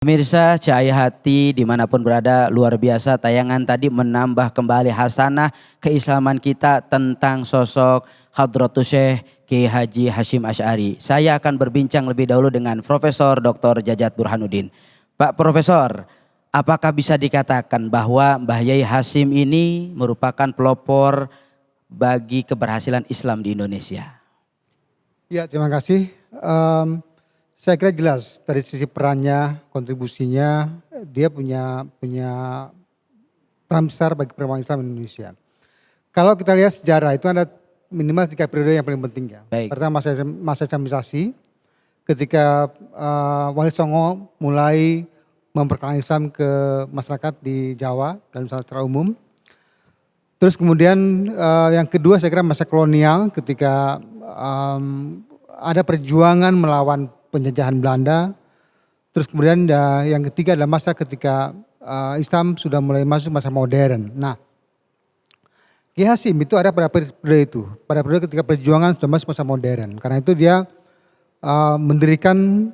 Pemirsa Cahaya Hati dimanapun berada, luar biasa tayangan tadi menambah kembali hasanah keislaman kita tentang sosok Hadratus Syekh Kiai Haji Hasyim Asy'ari. Saya akan berbincang lebih dahulu dengan Profesor Dr. Jajat Burhanuddin. Pak Profesor, apakah bisa dikatakan bahwa Mbah Yai Hasyim ini merupakan pelopor bagi keberhasilan Islam di Indonesia? Ya, terima kasih. Saya kira jelas dari sisi perannya, kontribusinya, dia punya peran besar bagi perkembangan Islam Indonesia. Kalau kita lihat sejarah itu ada minimal 3 periode yang paling penting ya. Baik. Pertama masa Islamisasi, ketika Wali Songo mulai memperkenalkan Islam ke masyarakat di Jawa dan Nusantara secara umum. Terus kemudian yang kedua saya kira masa kolonial ketika ada perjuangan melawan penjajahan Belanda. Terus kemudian yang ketiga adalah masa ketika Islam sudah mulai masuk masa modern. Nah, Kiai Hasyim itu ada pada periode itu, pada periode ketika perjuangan sudah masuk masa modern. Karena itu dia mendirikan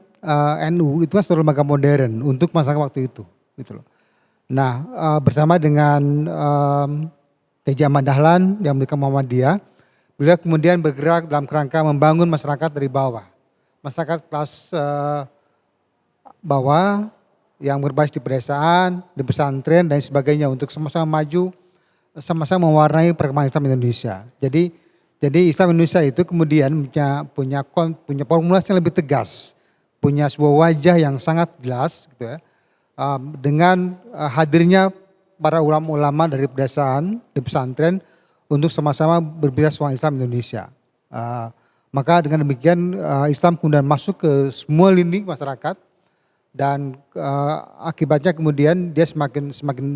NU, itu kan suatu lembaga modern untuk masyarakat waktu itu, gitu loh. Nah, bersama dengan K.J. Ahmad Dahlan yang mendirikan Muhammadiyah, beliau kemudian bergerak dalam kerangka membangun masyarakat dari bawah. Masyarakat kelas bawah yang berbasis di pedesaan, di pesantren dan sebagainya untuk sama-sama maju, sama-sama mewarnai perkembangan Islam Indonesia. Jadi Islam Indonesia itu kemudian punya formulasi yang lebih tegas, punya sebuah wajah yang sangat jelas gitu ya. Dengan hadirnya para ulama-ulama dari pedesaan, di pesantren untuk sama-sama berbicara soal Islam Indonesia. Maka dengan demikian Islam kemudian masuk ke semua lini masyarakat dan akibatnya kemudian dia semakin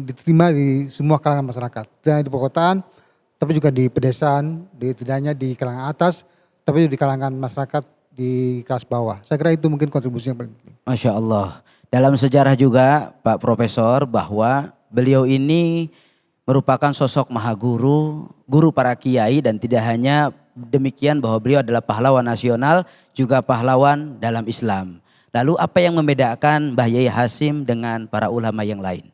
diterima di semua kalangan masyarakat. Tidak di perkotaan, tapi juga di pedesaan, tidak hanya di kalangan atas, tapi juga di kalangan masyarakat di kelas bawah. Saya kira itu mungkin kontribusi yang paling penting. Masya Allah. Dalam sejarah juga Pak Profesor bahwa beliau ini merupakan sosok mahaguru, guru para kiai dan tidak hanya demikian bahwa beliau adalah pahlawan nasional juga pahlawan dalam Islam. Lalu apa yang membedakan Mbah Yai Hasyim dengan para ulama yang lain?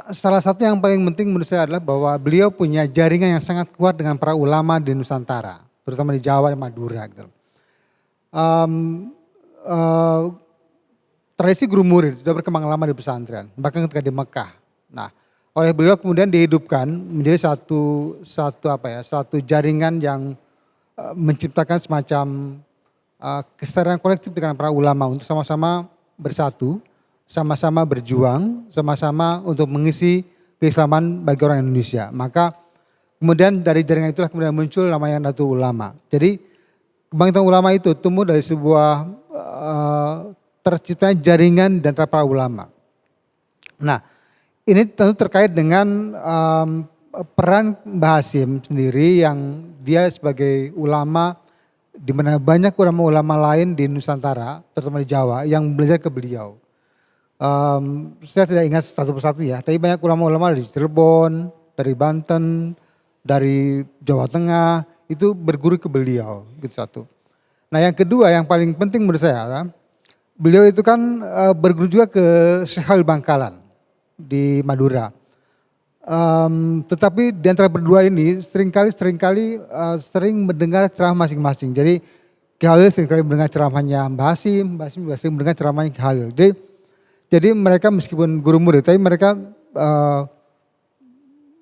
Salah satu yang paling penting menurut saya adalah bahwa beliau punya jaringan yang sangat kuat dengan para ulama di Nusantara, terutama di Jawa dan Madura. Gitu. Tradisi guru murid sudah berkembang lama di pesantren, bahkan ketika di Mekah. Nah, oleh beliau kemudian dihidupkan menjadi satu jaringan yang menciptakan semacam kesadaran kolektif dengan para ulama untuk sama-sama bersatu, sama-sama berjuang, sama-sama untuk mengisi keislaman bagi orang Indonesia. Maka kemudian dari jaringan itulah kemudian muncul namanya Nahdlatul Ulama. Jadi kebangkitan ulama itu tumbuh dari sebuah terciptanya jaringan dan para ulama. Nah, ini tentu terkait dengan peran Mbah Hasyim sendiri yang dia sebagai ulama di mana banyak ulama-ulama lain di Nusantara, terutama di Jawa yang belajar ke beliau. Saya tidak ingat satu persatu ya, tapi banyak ulama-ulama dari Cirebon, dari Banten, dari Jawa Tengah itu berguru ke beliau, gitu satu. Nah, yang kedua yang paling penting menurut saya, beliau itu kan berguru juga ke Syekh Khalil Bangkalan di Madura. Tetapi di antara berdua ini sering mendengar ceramah masing-masing. Jadi Kiai Khalil seringkali mendengar ceramahnya Mbah Hasyim, Mbah Hasyim juga sering mendengar ceramahnya Kiai Khalil. Jadi mereka meskipun guru murid, tapi mereka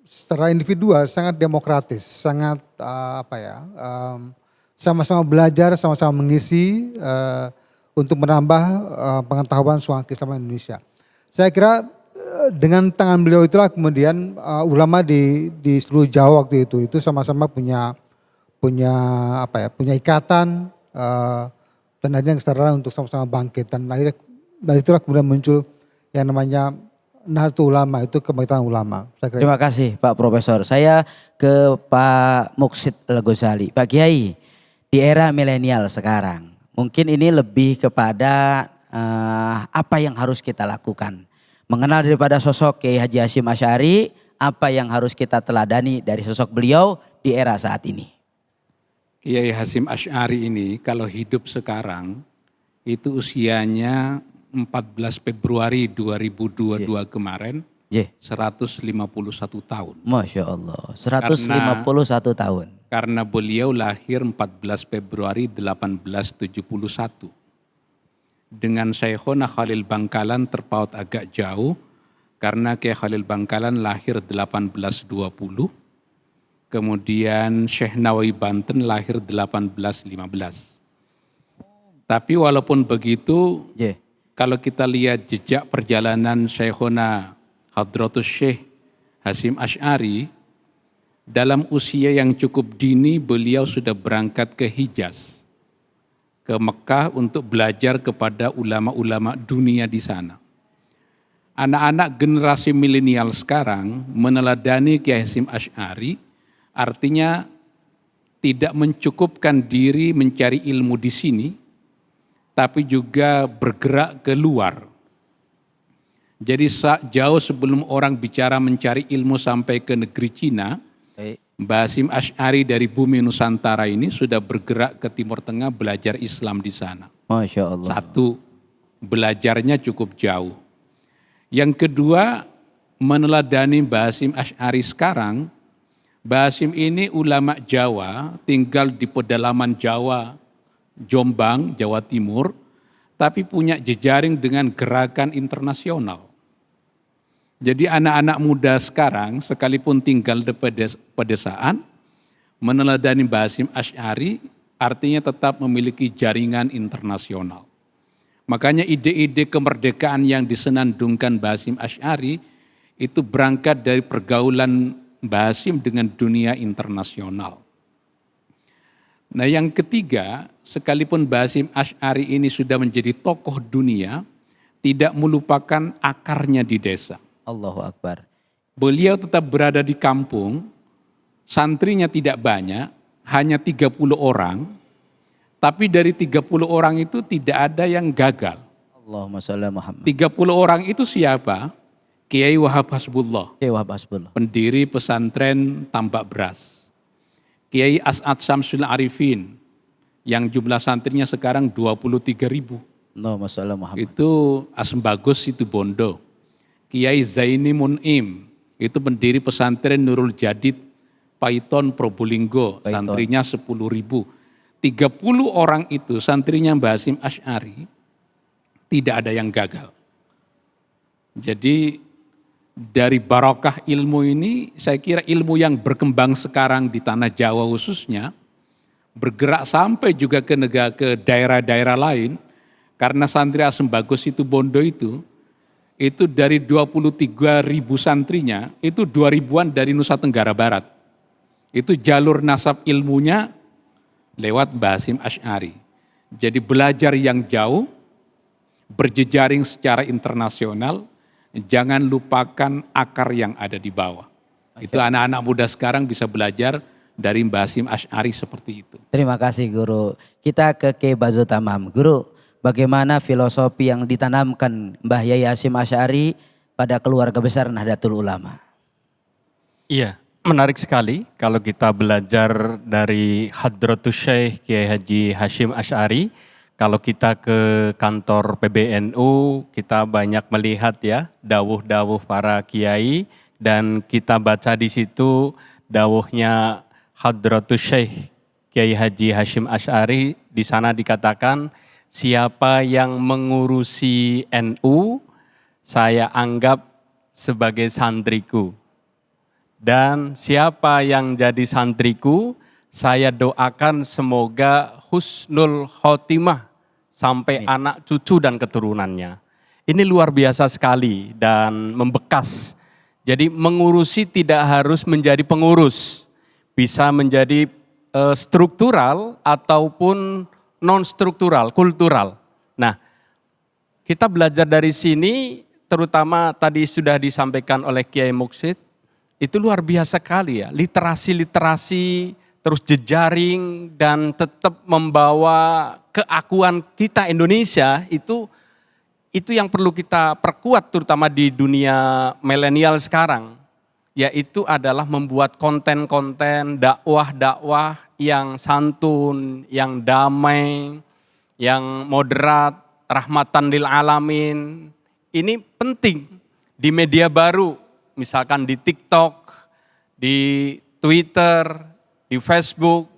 secara individual sangat demokratis, sangat sama-sama belajar, sama-sama mengisi untuk menambah pengetahuan soal keislaman Indonesia. Saya kira dengan tangan beliau itulah kemudian ulama di seluruh Jawa waktu itu sama-sama punya ikatan dan akhirnya kesadaran untuk sama-sama bangkit dan akhirnya dari itulah kemudian muncul yang namanya Nahdlatul Ulama, itu kebangkitan ulama. Terima kasih Pak Profesor. Saya ke Pak Muksid Al-Ghazali. Pak Kiai, di era milenial sekarang mungkin ini lebih kepada apa yang harus kita lakukan. Mengenal daripada sosok Kiai Haji Hasyim Asy'ari, apa yang harus kita teladani dari sosok beliau di era saat ini? Kiai Hasyim Asy'ari ini kalau hidup sekarang itu usianya 14 Februari 2022 kemarin, J. 151 tahun. Masya Allah. 151 tahun. Karena beliau lahir 14 Februari 1871. Dengan Syekhona Khalil Bangkalan terpaut agak jauh, karena Kiai Khalil Bangkalan lahir 1820, kemudian Syekh Nawawi Banten lahir 1815. Tapi walaupun begitu, J. kalau kita lihat jejak perjalanan Syekhona Hadratus Syekh Hasyim Asy'ari, dalam usia yang cukup dini beliau sudah berangkat ke Hijaz, ke Mekah untuk belajar kepada ulama-ulama dunia di sana. Anak-anak generasi milenial sekarang meneladani Kiai Hasyim Asy'ari, artinya tidak mencukupkan diri mencari ilmu di sini, tapi juga bergerak ke luar. Jadi jauh sebelum orang bicara mencari ilmu sampai ke negeri Cina, Mbah Hasyim Asy'ari dari bumi Nusantara ini sudah bergerak ke Timur Tengah belajar Islam di sana. Masya Allah. Satu, belajarnya cukup jauh. Yang kedua, meneladani Mbah Hasyim Asy'ari sekarang. Mbah Hasyim ini ulama Jawa, tinggal di pedalaman Jawa, Jombang, Jawa Timur, tapi punya jejaring dengan gerakan internasional. Jadi anak-anak muda sekarang sekalipun tinggal di pedesaan, meneladani Mbah Hasyim Asy'ari artinya tetap memiliki jaringan internasional. Makanya ide-ide kemerdekaan yang disenandungkan Mbah Hasyim Asy'ari itu berangkat dari pergaulan Mbah Hasyim dengan dunia internasional. Nah yang ketiga, sekalipun Mbah Hasyim Asy'ari ini sudah menjadi tokoh dunia, tidak melupakan akarnya di desa. Allahu Akbar. Beliau tetap berada di kampung, santrinya tidak banyak, hanya 30 orang, tapi dari 30 orang itu tidak ada yang gagal. Allahumma sholli Muhammad. 30 orang itu siapa? Kiai Wahab Hasbullah, Kiai Wahab Hasbullah. pendiri pesantren Tambak Beras. Kiai As'ad Syamsul Arifin, yang jumlah santrinya sekarang 23.000. Allahumma sholli Muhammad. Itu Asmbagus Situbondo. Kiai Zaini Mun'im, itu pendiri pesantren Nurul Jadid, Paiton Probolinggo, Paiton. santrinya 10.000. 30 orang itu santrinya Mbah Hasyim Asy'ari, tidak ada yang gagal. Jadi dari barokah ilmu ini, saya kira ilmu yang berkembang sekarang di tanah Jawa khususnya, bergerak sampai juga ke daerah-daerah lain, karena santri Asmbagus Situbondo itu dari 23.000 santrinya, itu 2.000-an dari Nusa Tenggara Barat. Itu jalur nasab ilmunya lewat Mbah Hasyim Asy'ari. Jadi belajar yang jauh, berjejaring secara internasional, jangan lupakan akar yang ada di bawah. Itu anak-anak muda sekarang bisa belajar dari Mbah Hasyim Asy'ari seperti itu. Terima kasih Guru. Kita ke Kiai Badrul Tamam. Guru, bagaimana filosofi yang ditanamkan Mbah Yai Hasyim Asy'ari pada keluarga besar Nahdlatul Ulama? Iya, menarik sekali kalau kita belajar dari Hadratus Syekh Kiai Haji Hasyim Asy'ari. Kalau kita ke kantor PBNU, kita banyak melihat ya dawuh-dawuh para kiai, dan kita baca di situ dawuhnya Hadratus Syekh Kiai Haji Hasyim Asy'ari. Di sana dikatakan, siapa yang mengurusi NU, saya anggap sebagai santriku. Dan siapa yang jadi santriku, saya doakan semoga husnul khotimah sampai anak cucu dan keturunannya. Ini luar biasa sekali dan membekas. Jadi mengurusi tidak harus menjadi pengurus. Bisa menjadi struktural ataupun non-struktural, kultural. Nah, kita belajar dari sini, terutama tadi sudah disampaikan oleh Kiai Muksid, itu luar biasa sekali ya, literasi-literasi, terus jejaring, dan tetap membawa keakuan kita Indonesia, itu yang perlu kita perkuat terutama di dunia milenial sekarang, yaitu adalah membuat konten-konten, dakwah-dakwah yang santun, yang damai, yang moderat, rahmatan lil alamin. Ini penting di media baru, misalkan di TikTok, di Twitter, di Facebook,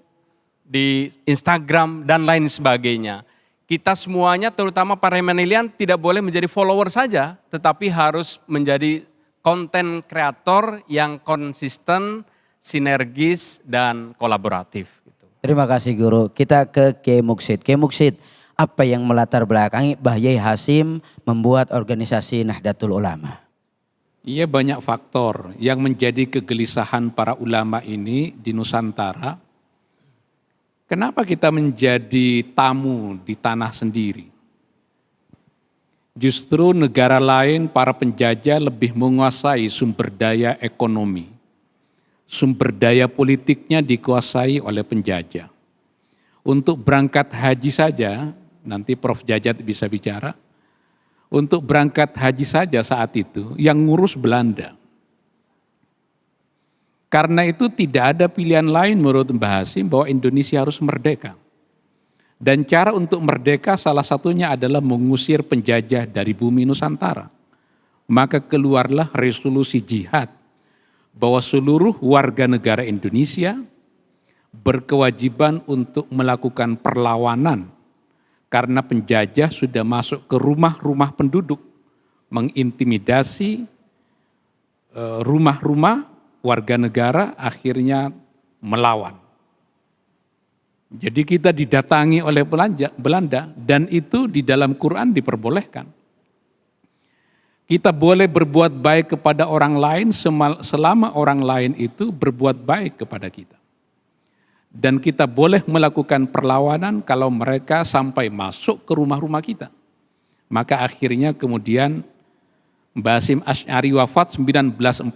di Instagram, dan lain sebagainya. Kita semuanya, terutama para milenial, tidak boleh menjadi follower saja, tetapi harus menjadi konten kreator yang konsisten, sinergis, dan kolaboratif. Terima kasih Guru. Kita ke Kiai Muksid. Kiai Muksid, apa yang melatar belakangi Mbah Yai Hasyim membuat organisasi Nahdlatul Ulama? Iya, banyak faktor yang menjadi kegelisahan para ulama ini di Nusantara. Kenapa kita menjadi tamu di tanah sendiri? Justru negara lain, para penjajah lebih menguasai sumber daya ekonomi. Sumber daya politiknya dikuasai oleh penjajah. Untuk berangkat haji saja, nanti Prof. Jajat bisa bicara, untuk berangkat haji saja saat itu yang ngurus Belanda. Karena itu tidak ada pilihan lain menurut Mbah Hasyim bahwa Indonesia harus merdeka. Dan cara untuk merdeka salah satunya adalah mengusir penjajah dari bumi Nusantara. Maka keluarlah resolusi jihad bahwa seluruh warga negara Indonesia berkewajiban untuk melakukan perlawanan karena penjajah sudah masuk ke rumah-rumah penduduk, mengintimidasi rumah-rumah warga negara, akhirnya melawan. Jadi kita didatangi oleh Belanda dan itu di dalam Quran diperbolehkan. Kita boleh berbuat baik kepada orang lain selama orang lain itu berbuat baik kepada kita. Dan kita boleh melakukan perlawanan kalau mereka sampai masuk ke rumah-rumah kita. Maka akhirnya kemudian Mbah Hasyim Asy'ari wafat 1947,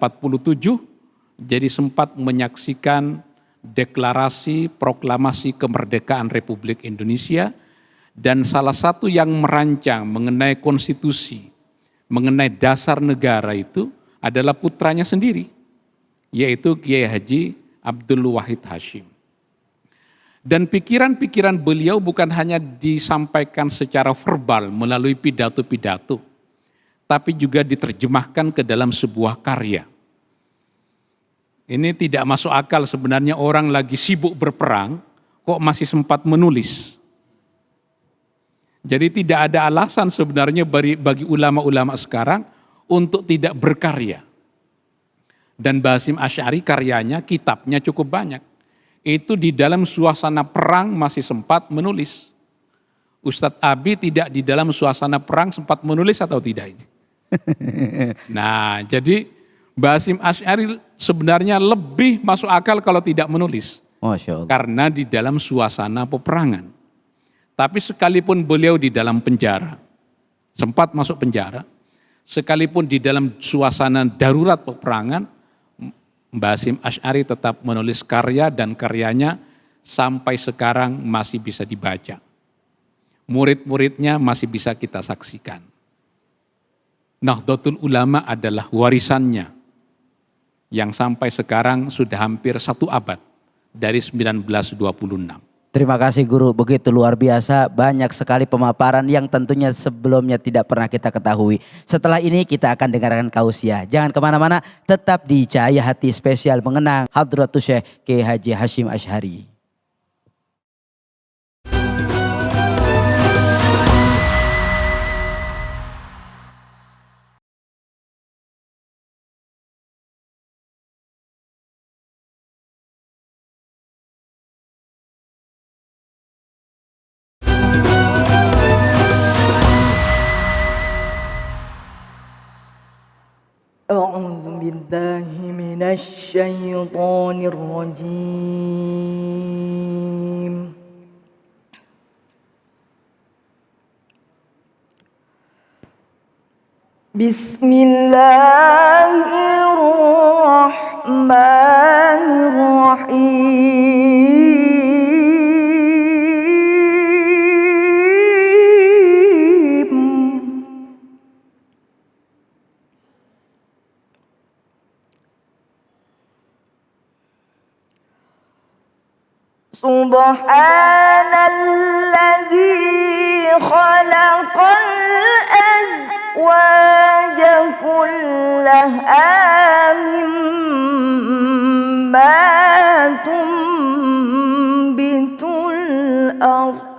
jadi sempat menyaksikan deklarasi proklamasi kemerdekaan Republik Indonesia, dan salah satu yang merancang mengenai konstitusi, mengenai dasar negara itu adalah putranya sendiri, yaitu Kiai Haji Abdul Wahid Hasyim. Dan pikiran-pikiran beliau bukan hanya disampaikan secara verbal melalui pidato-pidato, tapi juga diterjemahkan ke dalam sebuah karya. Ini tidak masuk akal sebenarnya, orang lagi sibuk berperang, kok masih sempat menulis. Jadi tidak ada alasan sebenarnya bagi ulama-ulama sekarang untuk tidak berkarya. Dan Mbah Hasyim Asy'ari karyanya, kitabnya cukup banyak. Itu di dalam suasana perang masih sempat menulis. Ustadz Abi tidak di dalam suasana perang sempat menulis atau tidak? Nah, jadi Mbah Hasyim Asy'ari sebenarnya lebih masuk akal kalau tidak menulis. Masya Allah. Karena di dalam suasana peperangan. Tapi sekalipun beliau di dalam penjara, sempat masuk penjara, sekalipun di dalam suasana darurat peperangan, Mbah Hasyim Asy'ari tetap menulis karya dan karyanya sampai sekarang masih bisa dibaca. Murid-muridnya masih bisa kita saksikan. Nahdlatul Ulama adalah warisannya yang sampai sekarang sudah hampir 1 abad dari 1926. Terima kasih Guru, begitu luar biasa, banyak sekali pemaparan yang tentunya sebelumnya tidak pernah kita ketahui. Setelah ini kita akan dengarkan kausiah. Jangan kemana-mana, tetap di Cahaya Hati spesial mengenang Hadratus Syekh Kiai Haji Hasyim Asy'ari. أعوذ بالله من الشيطان الرجيم بسم الله الرحمن الرحيم سبحان الذي خلق الأزواج كلها مما تنبت الأرض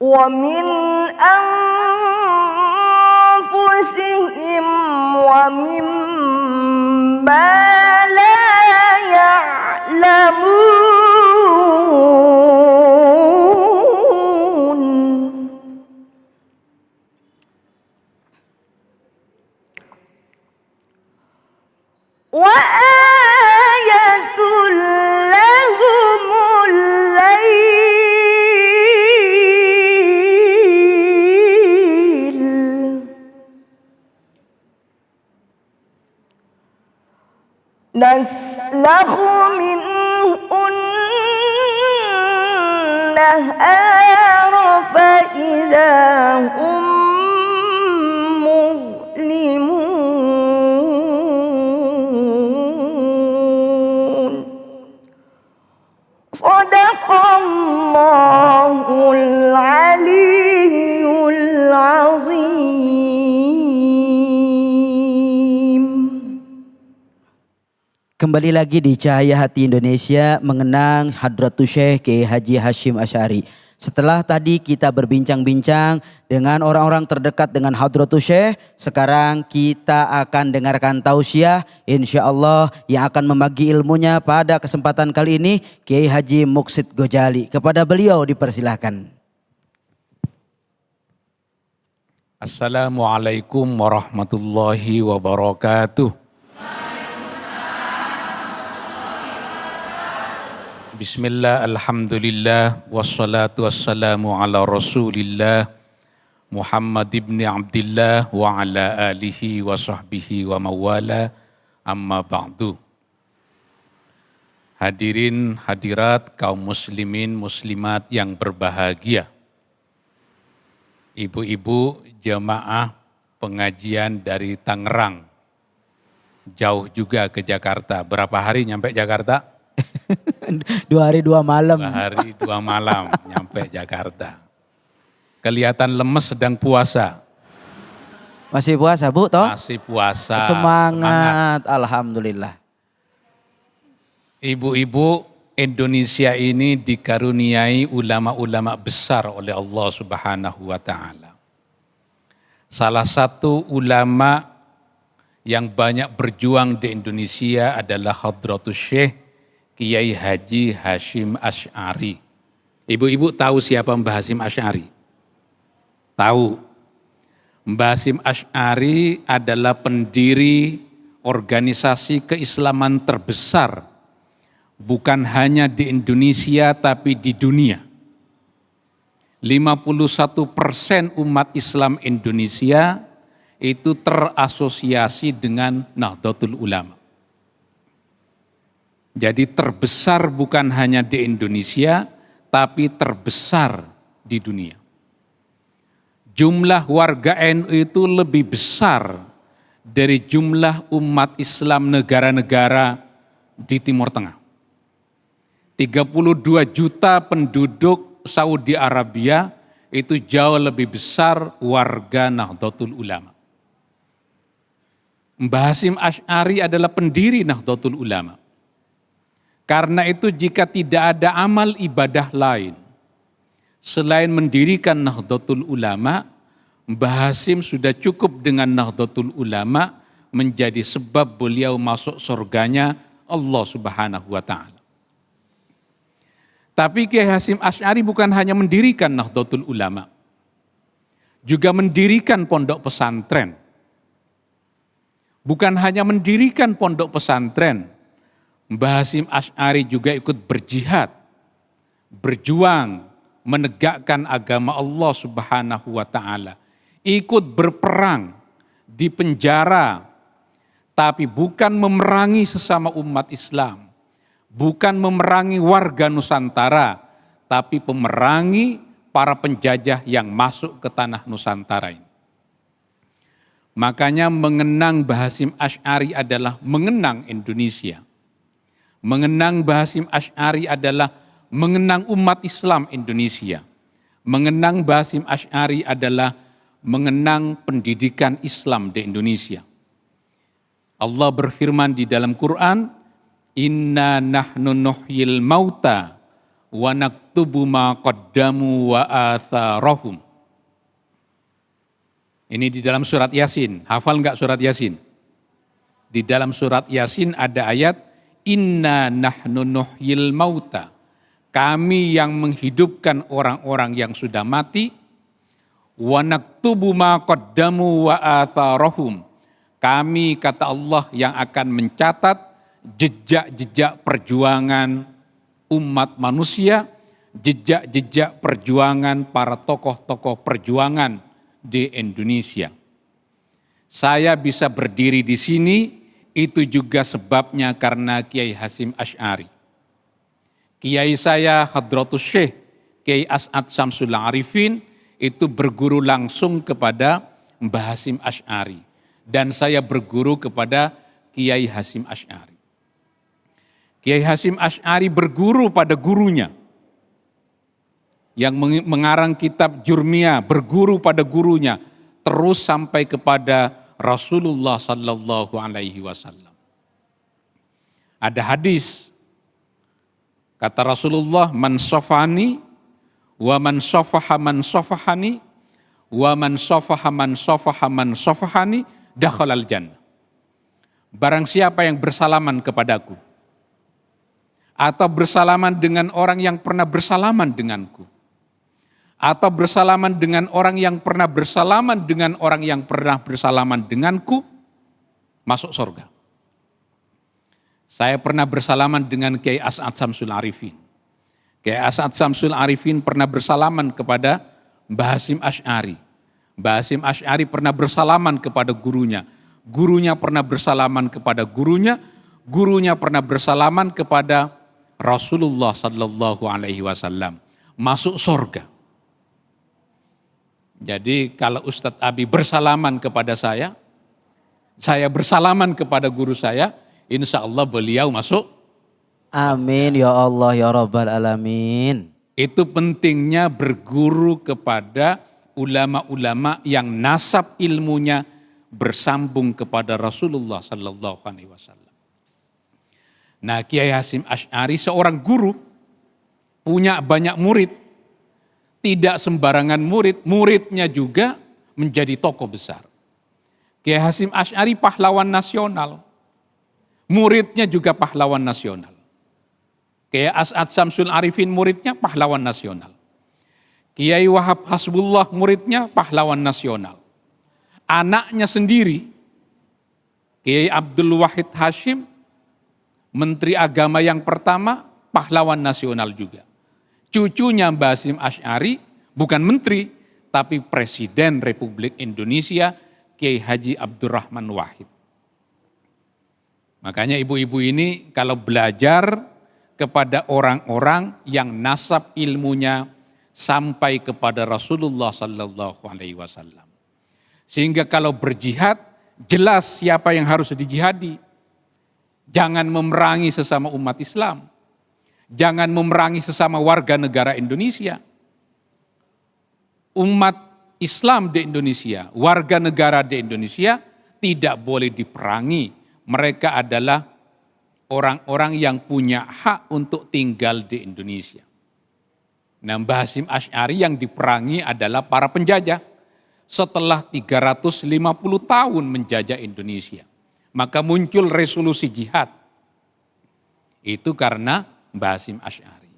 ومن أنفسهم ومما لا يعلمون وآية لهم الليل نسلخ منه النهار فإذا هم مظلمون صدق الله العلي العظيم. Kembali lagi di Cahaya Hati Indonesia mengenang Hadratus Syekh Kiai Haji Hasyim Asy'ari. Setelah tadi kita berbincang-bincang dengan orang-orang terdekat dengan Hadratus Syekh, sekarang kita akan dengarkan tausiah insyaallah yang akan membagi ilmunya pada kesempatan kali ini Kiai Haji Muksid Ghazali. Kepada beliau dipersilahkan. Assalamualaikum warahmatullahi wabarakatuh. Bismillah, alhamdulillah, wassalatu wassalamu ala rasulillah Muhammad ibn Abdillah wa ala alihi wa sahbihi wa mawala amma ba'du. Hadirin hadirat kaum muslimin muslimat yang berbahagia, ibu-ibu jemaah pengajian dari Tangerang, jauh juga ke Jakarta. Berapa hari nyampe Jakarta? 2 hari 2 malam. 2 hari 2 malam nyampe Jakarta. Kelihatan lemes sedang puasa. Masih puasa Bu toh? Masih puasa. Semangat. Alhamdulillah. Ibu-ibu Indonesia ini dikaruniai ulama-ulama besar oleh Allah Subhanahu wa taala. Salah satu ulama yang banyak berjuang di Indonesia adalah Hadratus Syekh Kiai Haji Hasyim Asy'ari. Ibu-ibu tahu siapa Mbah Hasyim Asy'ari? Tahu. Mbah Hasyim Asy'ari adalah pendiri organisasi keislaman terbesar bukan hanya di Indonesia tapi di dunia. 51% umat Islam Indonesia itu terasosiasi dengan Nahdlatul Ulama. Jadi terbesar bukan hanya di Indonesia, tapi terbesar di dunia. Jumlah warga NU itu lebih besar dari jumlah umat Islam negara-negara di Timur Tengah. 32 juta penduduk Saudi Arabia itu jauh lebih besar warga Nahdlatul Ulama. Mbah Hasyim Asy'ari adalah pendiri Nahdlatul Ulama. Karena itu jika tidak ada amal ibadah lain selain mendirikan Nahdlatul Ulama, Mbah Hasyim sudah cukup dengan Nahdlatul Ulama menjadi sebab beliau masuk surganya Allah Subhanahu wa taala. Tapi Kiai Hasyim Asy'ari bukan hanya mendirikan Nahdlatul Ulama, juga mendirikan pondok pesantren. Bukan hanya mendirikan pondok pesantren, Mbah Hasyim Asy'ari juga ikut berjihad, berjuang, menegakkan agama Allah Subhanahu wa taala. Ikut berperang di penjara, tapi bukan memerangi sesama umat Islam, bukan memerangi warga Nusantara, tapi memerangi para penjajah yang masuk ke tanah Nusantara ini. Makanya mengenang Mbah Hasyim Asy'ari adalah mengenang Indonesia. Mengenang Mbah Hasyim Asy'ari adalah mengenang umat Islam Indonesia. Mengenang Mbah Hasyim Asy'ari adalah mengenang pendidikan Islam di Indonesia. Allah berfirman di dalam Quran, "Inna nahnu nuhyil mauta wa naktubu ma qaddamu wa atharahum." Ini di dalam surat Yasin. Hafal enggak surat Yasin? Di dalam surat Yasin ada ayat, "Inna nahnu nuhyil mauta." Kami yang menghidupkan orang-orang yang sudah mati, wa naktubu ma qaddamu wa atharahum. Kami, kata Allah, yang akan mencatat jejak-jejak perjuangan umat manusia, jejak-jejak perjuangan para tokoh-tokoh perjuangan di Indonesia. Saya bisa berdiri di sini, itu juga sebabnya karena Kiai Hasyim Asy'ari. Kiai saya Hadratus Syekh Kiai As'ad Syamsul Arifin itu berguru langsung kepada Mbah Hasyim Asy'ari. Dan saya berguru kepada Kiai Hasyim Asy'ari. Kiai Hasyim Asy'ari berguru pada gurunya. Yang mengarang kitab Jurmiyah, berguru pada gurunya. Terus sampai kepada Rasulullah Sallallahu Alaihi Wasallam. Ada hadis, kata Rasulullah, "Man sofani, wa man sofaha man sofahani, wa man sofaha man sofaha man sofahani, dakhalal jannah." Barang siapa yang bersalaman kepadaku, atau bersalaman dengan orang yang pernah bersalaman denganku, atau bersalaman dengan orang yang pernah bersalaman dengan orang yang pernah bersalaman denganku, masuk surga. Saya pernah bersalaman dengan Kiai As'ad Syamsul Arifin. Kiai As'ad Syamsul Arifin pernah bersalaman kepada Mbah Hasyim Asy'ari. Mbah Hasyim Asy'ari pernah bersalaman kepada gurunya. Gurunya pernah bersalaman kepada gurunya. Gurunya pernah bersalaman kepada Rasulullah Sallallahu Alaihi Wasallam. Masuk surga. Jadi kalau Ustadz Abi bersalaman kepada saya bersalaman kepada guru saya, insya Allah beliau masuk. Amin ya Allah ya Rabbal Alamin. Itu pentingnya berguru kepada ulama-ulama yang nasab ilmunya bersambung kepada Rasulullah Sallallahu Alaihi Wasallam. Nah, Kiai Hasyim Asy'ari seorang guru, punya banyak murid. Tidak sembarangan murid, muridnya juga menjadi tokoh besar. Kiai Hasyim Asy'ari pahlawan nasional, muridnya juga pahlawan nasional. Kiai As'ad Syamsul Arifin muridnya pahlawan nasional. Kiai Wahab Hasbullah muridnya pahlawan nasional. Anaknya sendiri, Kiai Abdul Wahid Hasyim, Menteri Agama yang pertama, pahlawan nasional juga. Cucunya Mbah Hasyim Asy'ari bukan menteri, tapi Presiden Republik Indonesia, Kiai Haji Abdurrahman Wahid. Makanya ibu-ibu ini kalau belajar kepada orang-orang yang nasab ilmunya sampai kepada Rasulullah Sallallahu Alaihi Wasallam. Sehingga kalau berjihad, jelas siapa yang harus dijihadi. Jangan memerangi sesama umat Islam. Jangan memerangi sesama warga negara Indonesia. Umat Islam di Indonesia, warga negara di Indonesia tidak boleh diperangi. Mereka adalah orang-orang yang punya hak untuk tinggal di Indonesia. Nah, Mbah Hasyim Asy'ari yang diperangi adalah para penjajah. Setelah 350 tahun menjajah Indonesia, maka muncul resolusi jihad. Itu karena Mbah Hasyim Asy'ari.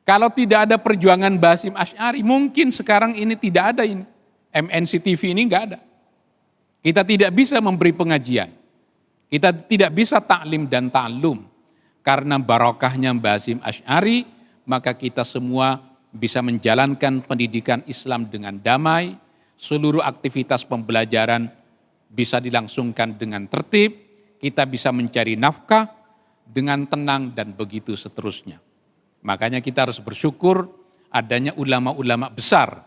Kalau tidak ada perjuangan Mbah Hasyim Asy'ari, mungkin sekarang ini tidak ada ini. MNC TV ini enggak ada. Kita tidak bisa memberi pengajian. Kita tidak bisa taklim dan ta'lum. Karena barokahnya Mbah Hasyim Asy'ari, maka kita semua bisa menjalankan pendidikan Islam dengan damai. Seluruh aktivitas pembelajaran bisa dilangsungkan dengan tertib. Kita bisa mencari nafkah dengan tenang dan begitu seterusnya. Makanya kita harus bersyukur adanya ulama-ulama besar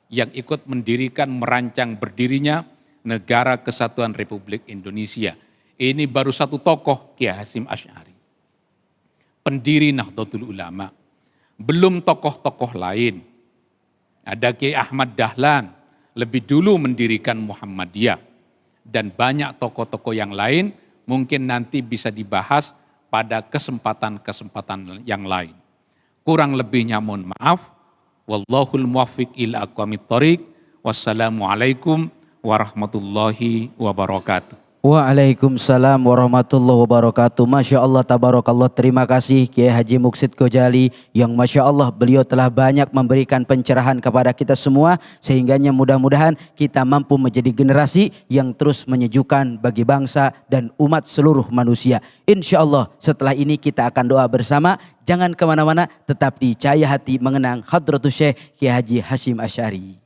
yang ikut mendirikan, merancang berdirinya Negara Kesatuan Republik Indonesia. Ini baru satu tokoh, Kiai Hasyim Asy'ari, pendiri Nahdlatul Ulama. Belum tokoh-tokoh lain. Ada Kiai Ahmad Dahlan, lebih dulu mendirikan Muhammadiyah. Dan banyak tokoh-tokoh yang lain mungkin nanti bisa dibahas pada kesempatan-kesempatan yang lain. Kurang lebihnya mohon maaf. Wallahul muwaffiq ila aqwamit thoriq. Wassalamualaikum warahmatullahi wabarakatuh. Waalaikumsalam warahmatullahi wabarakatuh. Masya Allah, tabarakallah. Terima kasih Kiai Haji Muksid Ghazali yang Masya Allah beliau telah banyak memberikan pencerahan kepada kita semua. Sehingganya mudah-mudahan kita mampu menjadi generasi yang terus menyejukkan bagi bangsa dan umat seluruh manusia. Insya Allah setelah ini kita akan doa bersama. Jangan kemana-mana, tetap di Cahaya Hati mengenang Hadratus Syekh Kiai Haji Hasyim Asy'ari.